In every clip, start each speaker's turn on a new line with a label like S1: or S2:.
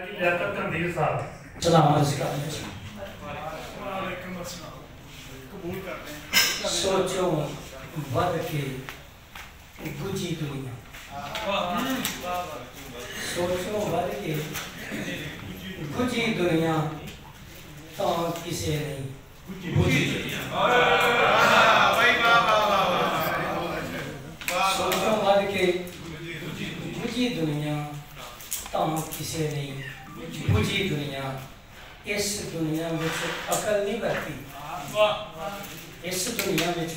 S1: लियाकत कंदील साहब
S2: सलाम अर्ज़ करते हैं। सोचो वध के गुजी दुनिया, सोचो वध के गुजी दुनिया तो किसे नहीं गुजी दुनिया। सोचो वध के गुजी दुनिया तो किसे नहीं गुजी दुनिया। इस दुनिया में अकल नहीं बरती, इस दुनिया में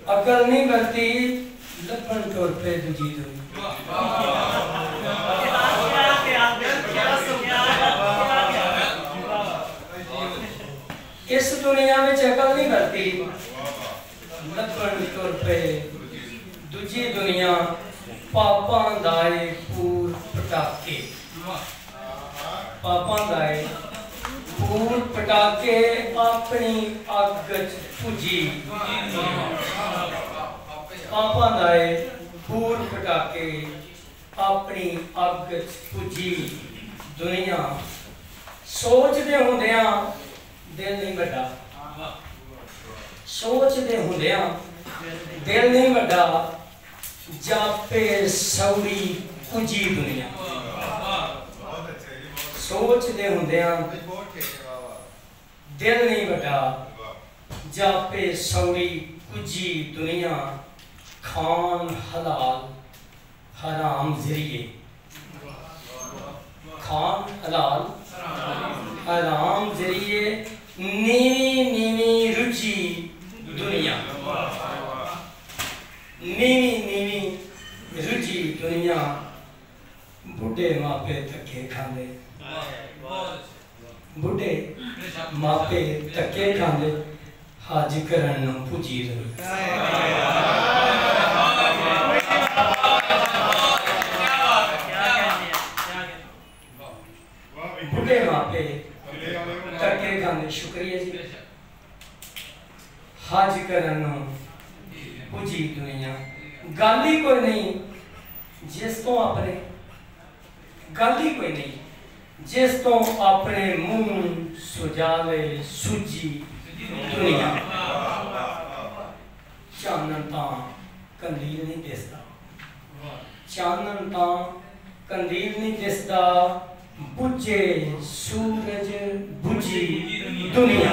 S2: अकल नहीं बरती, लपन तौर पे दूजी दुनिया। इस दुनिया में अकल नहीं बरती, लपन तौर पे दूजी दुनिया। पापां दाए पूर पटाके, पापां दाए पूर पटाके अपनी अग पुजी। पापां दाए पूर पटाके अपनी अग पुजी दुनिया। सोचदे हुंदियां दिल नहीं वड्डा, सोचदे हुंदियां दिल नहीं वड्डा, जापे सौड़ी पुजी दुनिया। सोचदे हुंदियां दिल नहीं वड्डा, जापे सौड़ी पुजी दुनिया। खान हलाल हराम जरिए, खान हलाल हराम जरिए, नीवी नीवी रुचि दुनिया। नीवी नीवी रुचि दुनिया। बुढ़े मापे धक्के खांदे, बुढ़े मापे धक्के खांदे, हज करन नूं पुजी दुनिया। बुढ़े मापे धक्के खांदे, शुक्रिया जी, हज करन नूं पुजी दुनिया। गल ही कोई नहीं जिस तो अपने, गल ही कोई नहीं जिस तो अपने मुंह सुजाले सूजी दुनिया। चानन तां कंदील नहीं दिसदा, चानन तां कंदील नहीं दिसदा, बुझे सूरज बुझी दुनिया।